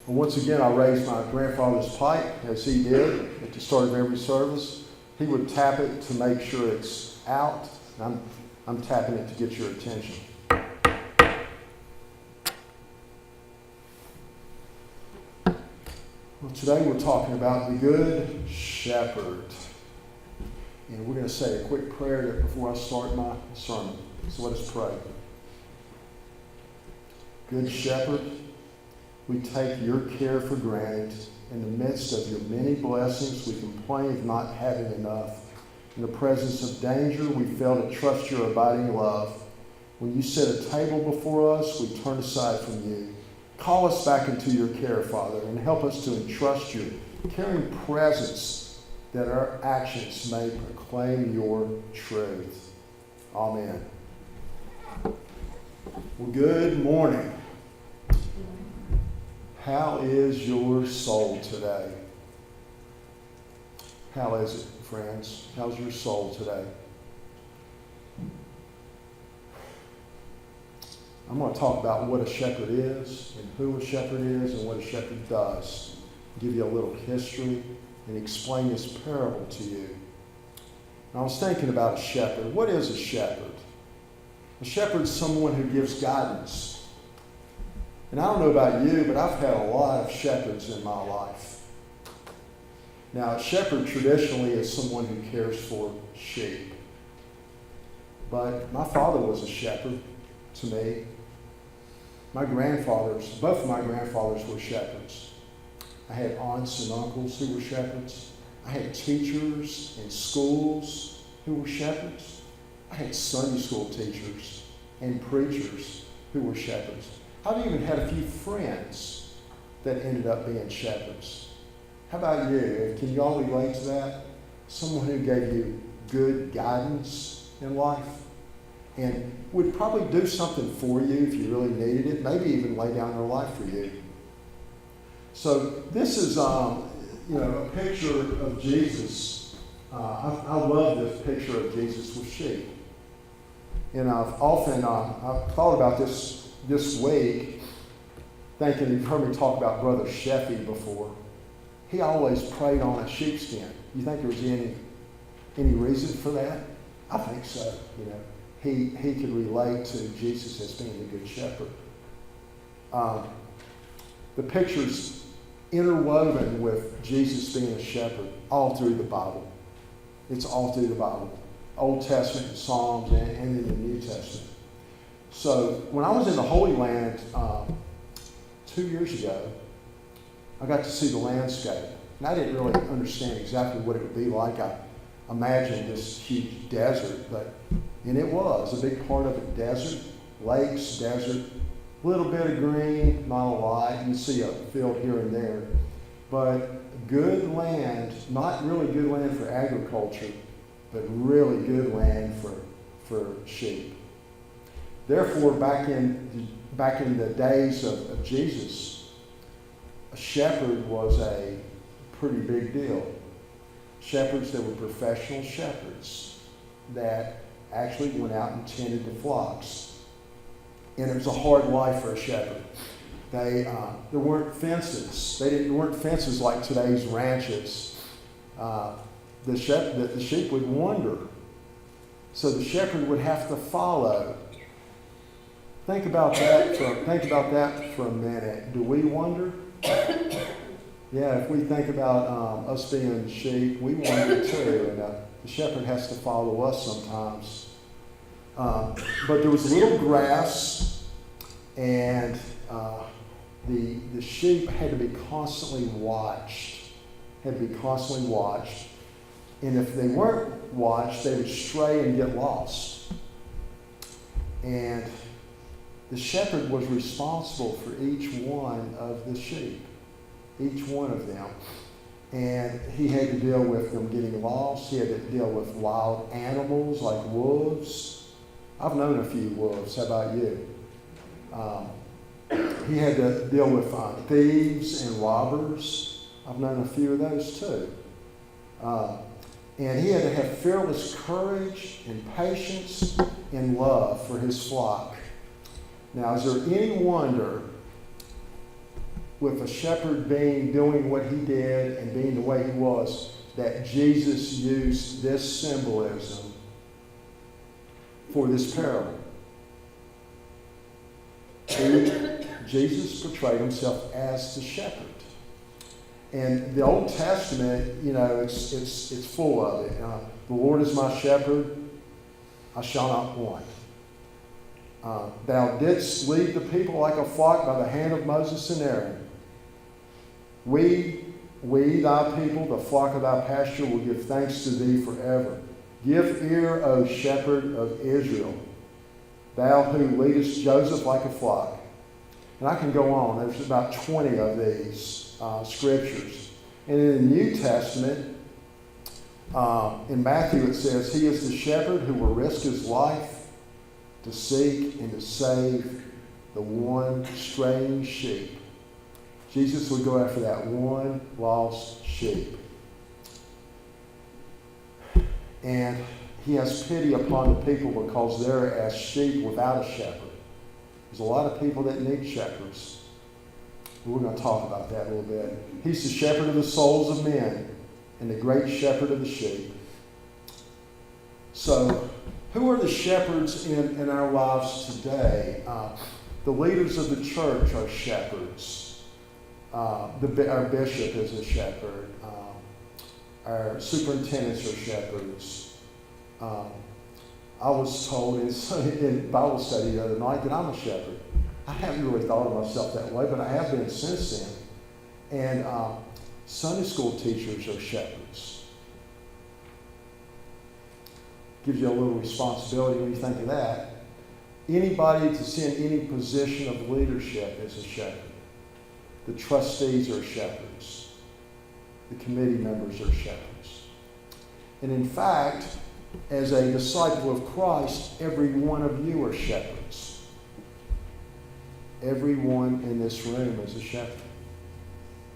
And once again, I raised my grandfather's pipe, as he did at the start of every service. He would tap it to make sure it's out. And I'm tapping it to get your attention. Well, today we're talking about the Good Shepherd. And we're going to say a quick prayer before I start my sermon. So let us pray. Good Shepherd, we take your care for granted. In the midst of your many blessings, we complain of not having enough. In the presence of danger, we fail to trust your abiding love. When you set a table before us, we turn aside from you. Call us back into your care, Father, and help us to entrust your caring presence that our actions may proclaim your truth. Amen. Well, good morning. How is your soul today? How is it, friends? How's your soul today? I'm going to talk about what a shepherd is and who a shepherd is and what a shepherd does. Give you a little history and explain this parable to you. And I was thinking about a shepherd. What is a shepherd? A shepherd is someone who gives guidance. And I don't know about you, but I've had a lot of shepherds in my life. Now, a shepherd traditionally is someone who cares for sheep. But my father was a shepherd to me. Both of my grandfathers were shepherds. I had aunts and uncles who were shepherds. I had teachers in schools who were shepherds. I had Sunday school teachers and preachers who were shepherds. I've even had a few friends that ended up being shepherds. How about you? Can you all relate to that? Someone who gave you good guidance in life and would probably do something for you if you really needed it, maybe even lay down their life for you. So this is a picture of Jesus. I love this picture of Jesus with sheep. And I've thought about this week, thinking you've heard me talk about Brother Sheffy before. He always prayed on a sheepskin. You think there was any reason for that? I think so. He could relate to Jesus as being the Good Shepherd. The picture's interwoven with Jesus being a shepherd all through the Bible. It's all through the Bible. Old Testament and Psalms and in the New Testament. So when I was in the Holy Land 2 years ago, I got to see the landscape. And I didn't really understand exactly what it would be like. I imagined this huge desert, and it was a big part of it. Desert, lakes, desert, a little bit of green, not a lot. You see a field here and there. But good land, not really good land for agriculture, but really good land for sheep. Therefore, back in the days of Jesus, a shepherd was a pretty big deal. Shepherds that were professional shepherds that actually went out and tended to flocks. And it was a hard life for a shepherd. There weren't fences. There weren't fences like today's ranches. The sheep would wander. So the shepherd would have to follow. Think about that for a minute. Do we wonder? Yeah, if we think about us being sheep, we wonder too. And the shepherd has to follow us sometimes. But there was a little grass, and the sheep had to be constantly watched. And if they weren't watched, they would stray and get lost. And the shepherd was responsible for each one of the sheep, each one of them. And he had to deal with them getting lost. He had to deal with wild animals like wolves. I've known a few wolves. How about you? He had to deal with thieves and robbers. I've known a few of those too. And he had to have fearless courage and patience and love for his flock. Now, is there any wonder with a shepherd doing what he did and being the way he was, that Jesus used this symbolism for this parable. Jesus portrayed himself as the shepherd. And the Old Testament, it's full of it. The Lord is my shepherd, I shall not want. Thou didst lead the people like a flock by the hand of Moses and Aaron. We, thy people, the flock of thy pasture, will give thanks to thee forever. Give ear, O shepherd of Israel, thou who leadest Joseph like a flock. And I can go on. There's about 20 of these scriptures. And in the New Testament, in Matthew it says, he is the shepherd who will risk his life to seek and to save the one straying sheep. Jesus would go after that one lost sheep. And he has pity upon the people because they're as sheep without a shepherd. There's a lot of people that need shepherds. We're going to talk about that a little bit. He's the shepherd of the souls of men and the great shepherd of the sheep. So, who are the shepherds in our lives today? The leaders of the church are shepherds. Our bishop is a shepherd. Our superintendents are shepherds. I was told in Bible study the other night that I'm a shepherd. I haven't really thought of myself that way, but I have been since then. And Sunday school teachers are shepherds. Gives you a little responsibility when you think of that. Anybody that's in any position of leadership is a shepherd. The trustees are shepherds. The committee members are shepherds. And in fact, as a disciple of Christ, every one of you are shepherds. Everyone in this room is a shepherd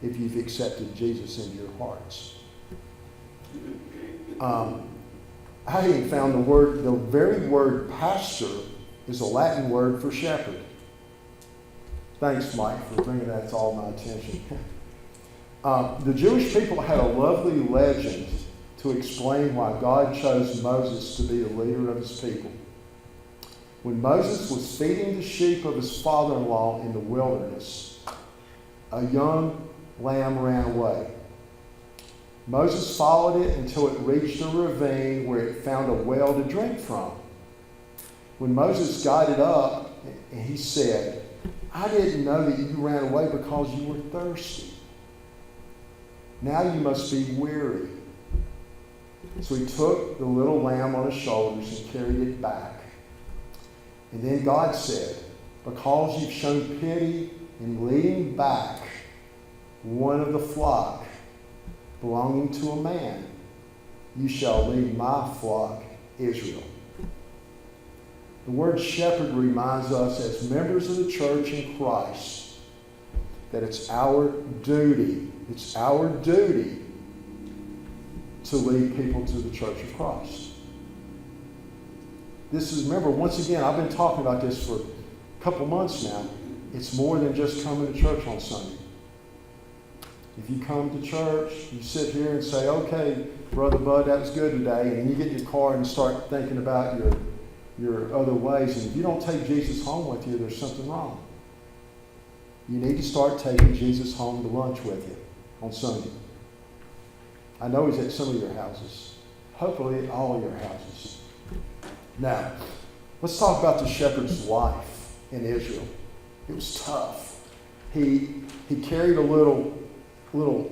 if you've accepted Jesus into your hearts. I even found the very word pastor is a Latin word for shepherd. Thanks, Mike, for bringing that to all my attention. The Jewish people had a lovely legend to explain why God chose Moses to be the leader of his people. When Moses was feeding the sheep of his father-in-law in the wilderness, a young lamb ran away. Moses followed it until it reached a ravine where it found a well to drink from. When Moses got it up, he said, I didn't know that you ran away because you were thirsty. Now you must be weary. So he took the little lamb on his shoulders and carried it back. And then God said, because you've shown pity in leading back one of the flock belonging to a man, you shall lead my flock, Israel. The word shepherd reminds us as members of the church in Christ that it's our duty to lead people to the church of Christ. Remember, once again, I've been talking about this for a couple months now. It's more than just coming to church on Sunday. If you come to church, you sit here and say, okay, Brother Bud, that was good today, and then you get in your car and start thinking about your other ways, and if you don't take Jesus home with you, there's something wrong. You need to start taking Jesus home to lunch with you on Sunday. I know he's at some of your houses. Hopefully at all of your houses. Now, let's talk about the shepherd's life in Israel. It was tough. He carried a little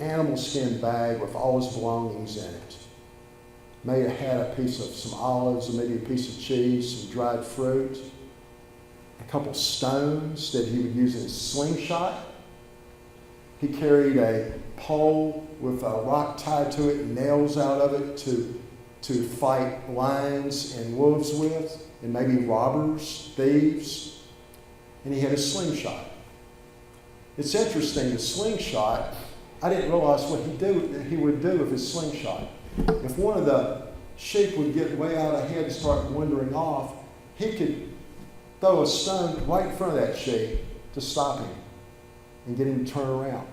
animal skin bag with all his belongings in it. May have had a piece of some olives, or maybe a piece of cheese, some dried fruit, a couple stones that he would use in his slingshot. He carried a pole with a rock tied to it and nails out of it to fight lions and wolves with, and maybe robbers, thieves. And he had a slingshot. It's interesting, the slingshot, I didn't realize what he would do with his slingshot. If one of the sheep would get way out ahead and start wandering off, he could throw a stone right in front of that sheep to stop him. and get him to turn around.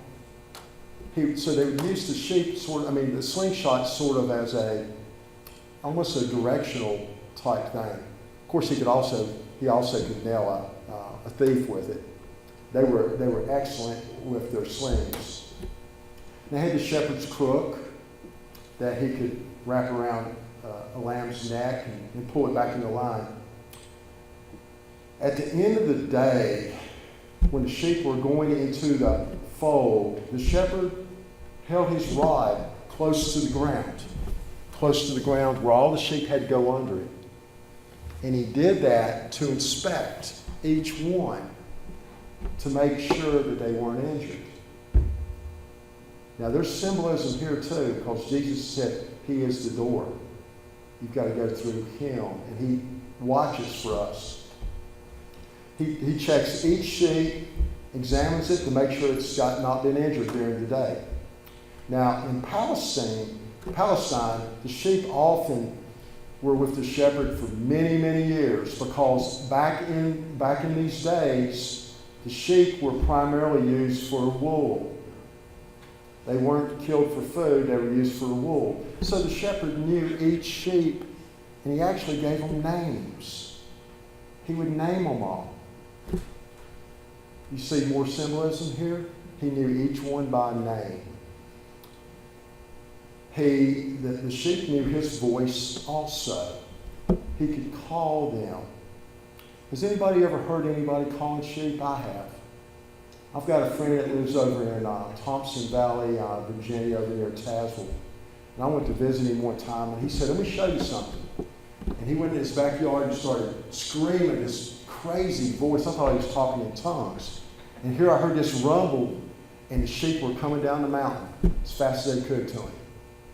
So they would use the sheep the slingshot sort of as almost a directional type thing. Of course, he also could nail a thief with it. They were excellent with their slings. They had the shepherd's crook that he could wrap around a lamb's neck and pull it back into line. At the end of the day, when the sheep were going into the fold, the shepherd held his rod close to the ground where all the sheep had to go under it. And he did that to inspect each one to make sure that they weren't injured. Now there's symbolism here too, because Jesus said he is the door. You've got to go through him, and he watches for us. He checks each sheep, examines it to make sure it's not been injured during the day. Now in Palestine, the sheep often were with the shepherd for many, many years, because back in these days, the sheep were primarily used for wool. They weren't killed for food, they were used for wool. So the shepherd knew each sheep, and he actually gave them names. He would name them all. You see more symbolism here? He knew each one by name. The sheep knew his voice also. He could call them. Has anybody ever heard anybody calling sheep? I have. I've got a friend that lives over in Thompson Valley, Virginia, over near Tazewell. And I went to visit him one time, and he said, "Let me show you something." And he went in his backyard and started screaming this crazy voice. I thought he was talking in tongues. And here I heard this rumble, and the sheep were coming down the mountain as fast as they could to him.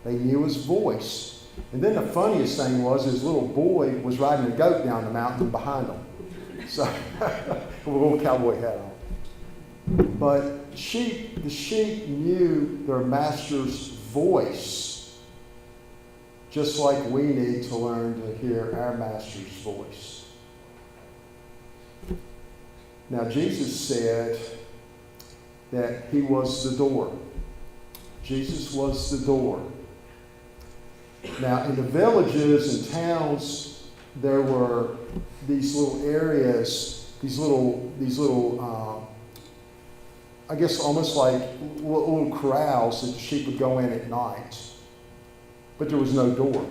They knew his voice. And then the funniest thing was his little boy was riding a goat down the mountain behind him. So, with a little cowboy hat on. But the sheep knew their master's voice, just like we need to learn to hear our master's voice. Now, Jesus said that he was the door. Jesus was the door. Now, in the villages and towns, there were these little areas, these little I guess almost like little corrals that the sheep would go in at night. But there was no door.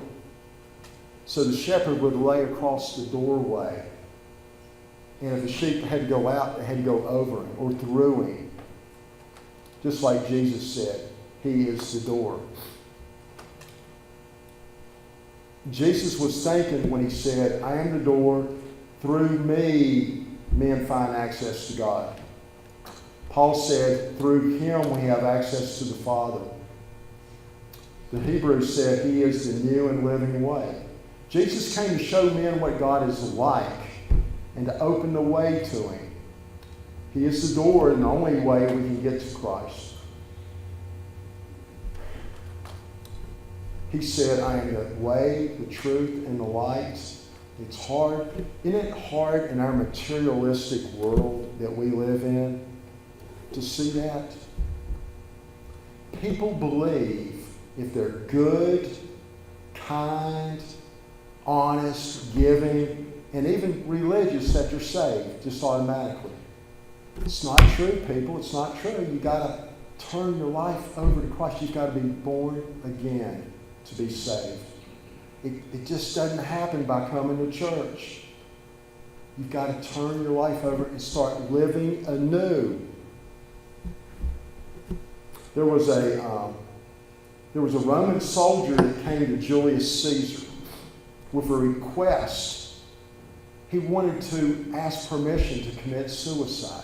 So the shepherd would lay across the doorway. And if the sheep had to go out, they had to go over him or through him. Just like Jesus said, he is the door. Jesus was thinking when he said, "I am the door, through me men find access to God." Paul said, through him we have access to the Father. The Hebrews said he is the new and living way. Jesus came to show men what God is like and to open the way to him. He is the door and the only way we can get to Christ. He said, "I am the way, the truth, and the light." It's hard. Isn't it hard in our materialistic world that we live in to see that? People believe if they're good, kind, honest, giving, and even religious, that you're saved just automatically. It's not true, people. It's not true. You've got to turn your life over to Christ. You've got to be born again to be saved. It just doesn't happen by coming to church. You've got to turn your life over and start living anew. There was a Roman soldier that came to Julius Caesar with a request. He wanted to ask permission to commit suicide.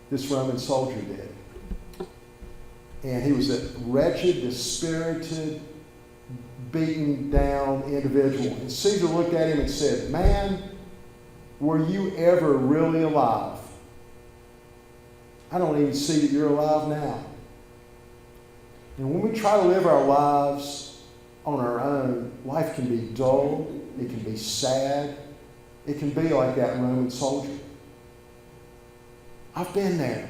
This Roman soldier did. And he was a wretched, dispirited, beaten down individual. And Caesar looked at him and said, "Man, were you ever really alive? I don't even see that you're alive now." And when we try to live our lives on our own, life can be dull, it can be sad, it can be like that Roman soldier. I've been there.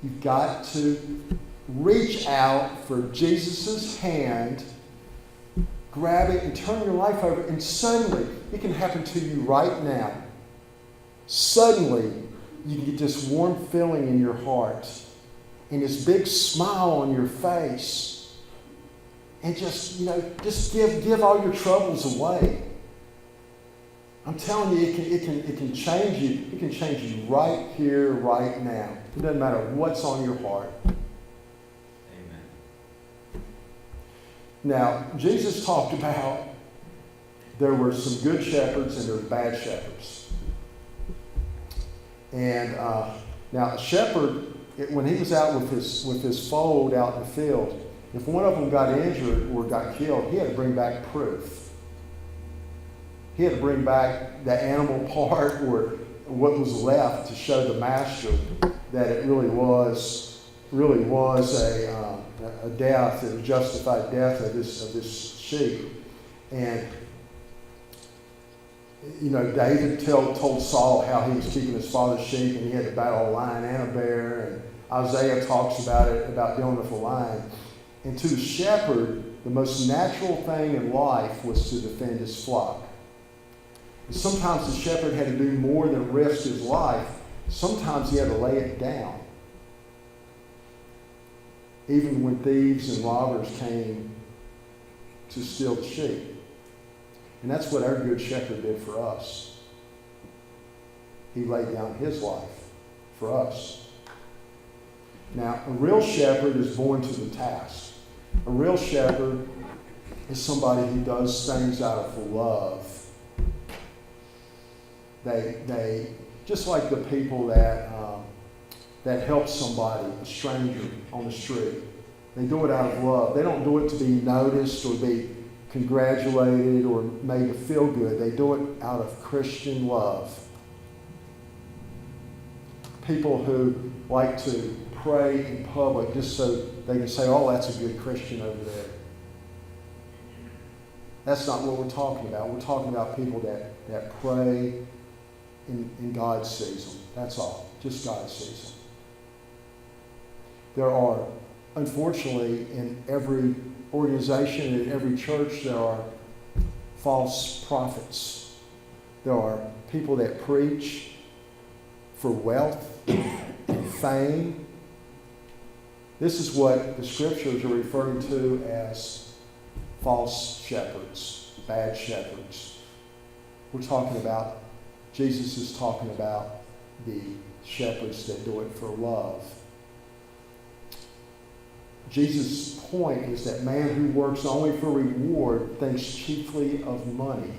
You've got to reach out for Jesus' hand, grab it, and turn your life over. And suddenly, it can happen to you right now. Suddenly, you get this warm feeling in your heart and this big smile on your face. And just give all your troubles away. I'm telling you, it can change you. It can change you right here, right now. It doesn't matter what's on your heart. Amen. Now, Jesus talked about there were some good shepherds and there were bad shepherds. And now a shepherd, when he was out with his fold out in the field, if one of them got injured or got killed, he had to bring back proof. He had to bring back the animal part or what was left to show the master that it really was a death, a justified death of this sheep. And David told Saul how he was keeping his father's sheep, and he had to battle a lion and a bear. And Isaiah talks about it, about dealing with a lion. And to the shepherd, the most natural thing in life was to defend his flock. And sometimes the shepherd had to do more than risk his life. Sometimes he had to lay it down. Even when thieves and robbers came to steal the sheep. And that's what our good shepherd did for us. He laid down his life for us. Now, a real shepherd is born to the task. A real shepherd is somebody who does things out of love. They just like the people that help somebody, a stranger on the street. They do it out of love. They don't do it to be noticed or be congratulated or made to feel good. They do it out of Christian love. People who like to pray in public just so they can say, oh, that's a good Christian over there. That's not what we're talking about. We're talking about people that pray and God sees them. That's all. Just God sees them. There are, unfortunately, in every organization and in every church, there are false prophets. There are people that preach for wealth and fame. This is what the scriptures are referring to as false shepherds, bad shepherds. We're talking about, Jesus is talking about the shepherds that do it for love. Jesus' point is that man who works only for reward thinks chiefly of money.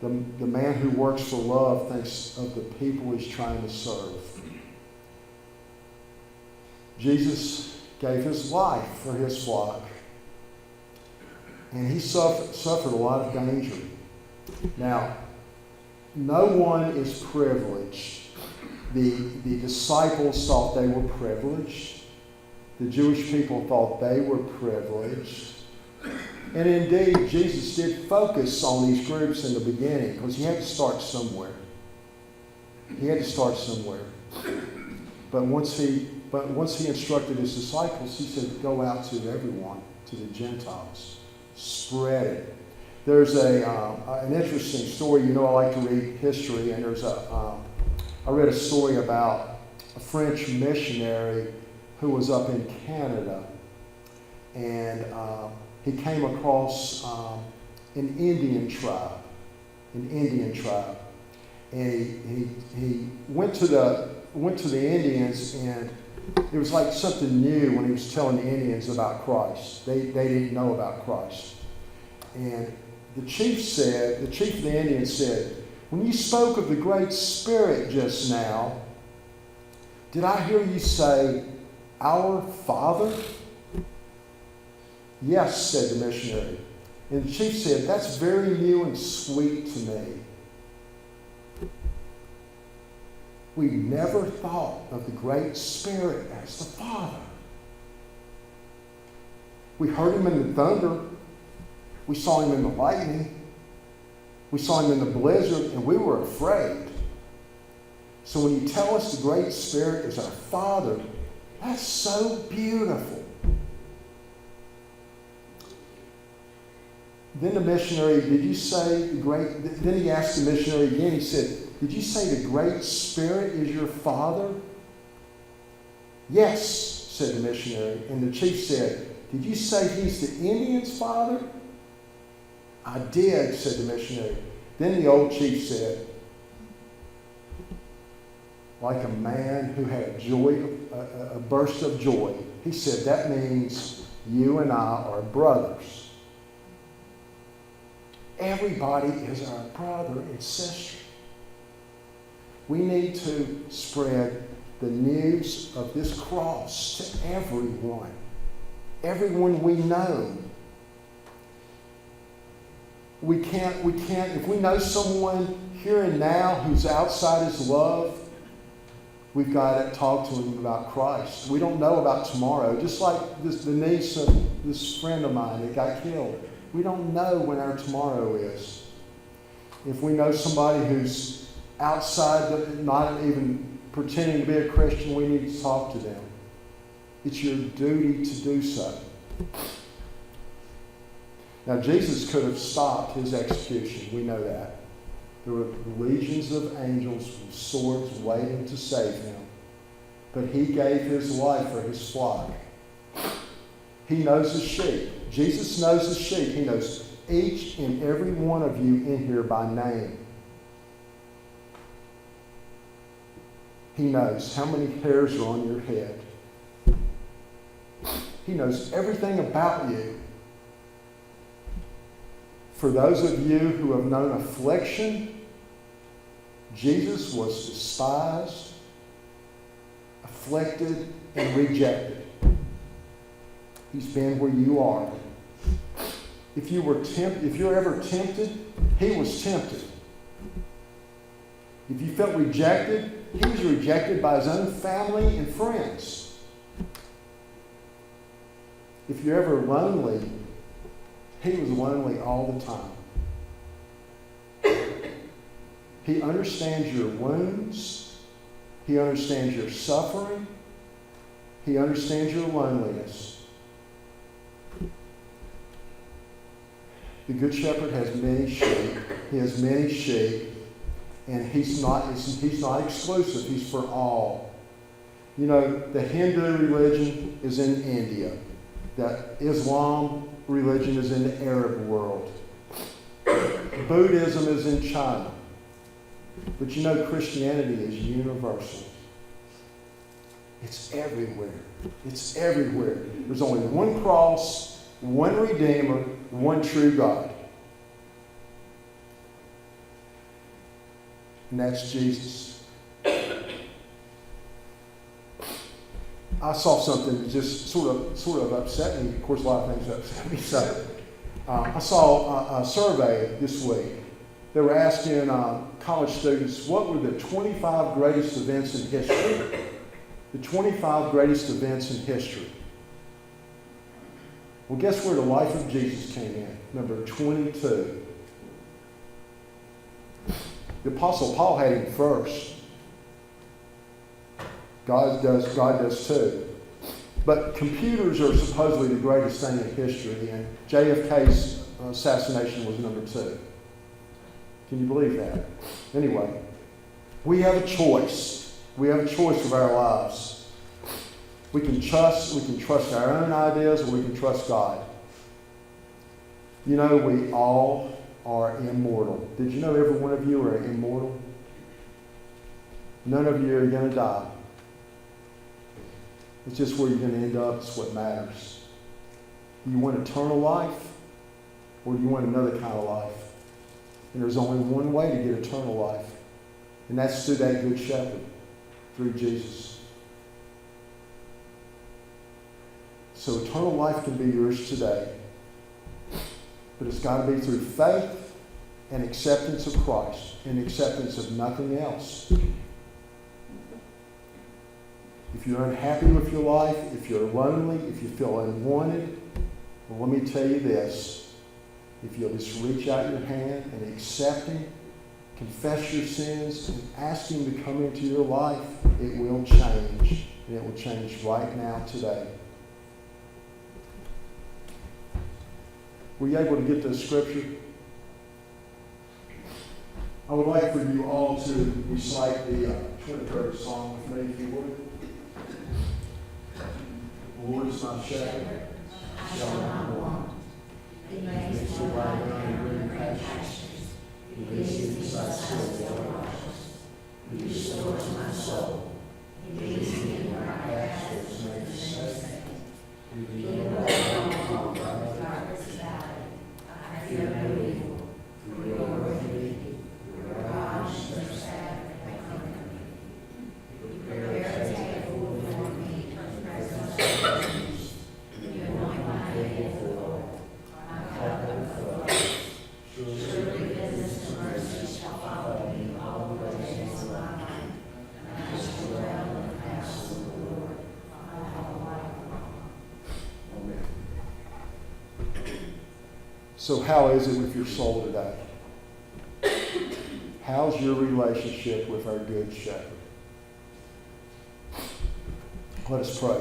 The man who works for love thinks of the people he's trying to serve. Jesus gave his life for his flock. And he suffered a lot of danger. Now, no one is privileged. The disciples thought they were privileged. The Jewish people thought they were privileged. And indeed, Jesus did focus on these groups in the beginning because he had to start somewhere. He had to start somewhere. But once he instructed his disciples, he said, go out to everyone, to the Gentiles. Spread it. There's an interesting story. I like to read history, and I read a story about a French missionary who was up in Canada, and he came across an Indian tribe, and he went to the Indians, and it was like something new when he was telling the Indians about Christ. They didn't know about Christ, and the chief of the Indians said, when you spoke of the Great Spirit just now, did I hear you say, our Father? Yes, said the missionary. And the chief said, that's very new and sweet to me. We never thought of the Great Spirit as the Father. We heard him in the thunder. We saw him in the lightning. We saw him in the blizzard, and we were afraid. So when you tell us the Great Spirit is our Father, that's so beautiful. Then the missionary, did you say the great, then he asked the missionary again, he said, did you say the Great Spirit is your Father? Yes, said the missionary. And the chief said, did you say he's the Indians' father? I did, said the missionary. Then the old chief said, like a man who had a burst of joy, he said, that means you and I are brothers. Everybody is our brother and sister. We need to spread the news of this cross to everyone we know. We can't, if we know someone here and now who's outside his love, we've got to talk to him about Christ. We don't know about tomorrow. Just like the niece of this friend of mine that got killed. We don't know when our tomorrow is. If we know somebody who's outside, not even pretending to be a Christian, we need to talk to them. It's your duty to do so. Now, Jesus could have stopped his execution. We know that. There were legions of angels with swords waiting to save him. But he gave his life for his flock. He knows his sheep. Jesus knows his sheep. He knows each and every one of you in here by name. He knows how many hairs are on your head. He knows everything about you. For those of you who have known affliction, Jesus was despised, afflicted, and rejected. He's been where you are. If you're ever tempted, he was tempted. If you felt rejected, he was rejected by his own family and friends. If you're ever lonely, he was lonely all the time. He understands your wounds. He understands your suffering. He understands your loneliness. The Good Shepherd has many sheep. He has many sheep. And he's not exclusive. He's for all. You know, the Hindu religion is in India. The Islam religion is in the Arab world. Buddhism is in China. But you know, Christianity is universal. It's everywhere. It's everywhere. There's only one cross, one Redeemer, one true God. And that's Jesus. I saw something that just sort of upset me. Of course, a lot of things upset me. So I saw a survey this week. They were asking college students, what were the 25 greatest events in history? The 25 greatest events in history. Well, guess where the life of Jesus came in? Number 22. The Apostle Paul had him first. God does too. But computers are supposedly the greatest thing in history, and JFK's assassination was number 2. Can you believe that? Anyway, we have a choice. We have a choice of our lives. We can trust our own ideas, or we can trust God. You know, we all are immortal. Did you know every one of you are immortal? None of you are going to die. It's just where you're going to end up. It's what matters. Do you want eternal life, or do you want another kind of life? And there's only one way to get eternal life, and that's through that Good Shepherd, through Jesus. So eternal life can be yours today, but it's got to be through faith and acceptance of Christ and acceptance of nothing else. If you're unhappy with your life, if you're lonely, if you feel unwanted, well, let me tell you this. If you'll just reach out your hand and accept him, confess your sins, and ask Him to come into your life, it will change. And it will change right now, today. Were you able to get the scripture? I would like for you all to recite the 23rd Psalm with me, if you would. The Lord is my shepherd, I shall not want. He makes me lie down in green pastures. He leads me beside still waters. He restores my soul. He leads me in right paths that make me safe. He leads me in the darkness valley. I fear no evil, for you are with me. Your rod and your staff, they comfort me. You prepare a table before me in the presence of my enemies. You anoint my head with oil. My cup overflows. Surely goodness and mercy shall follow me all the days of my life, and I shall dwell in the house of the Lord my whole life long. Amen. So how is it with your soul today? How's your relationship with our good shepherd? Let us pray.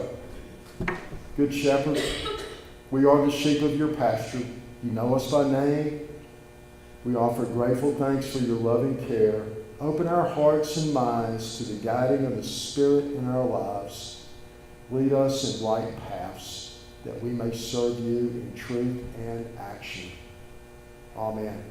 Good shepherd, we are the sheep of your pasture. You know us by name. We offer grateful thanks for your loving care. Open our hearts and minds to the guiding of the Spirit in our lives. Lead us in right paths that we may serve you in truth and action. Amen.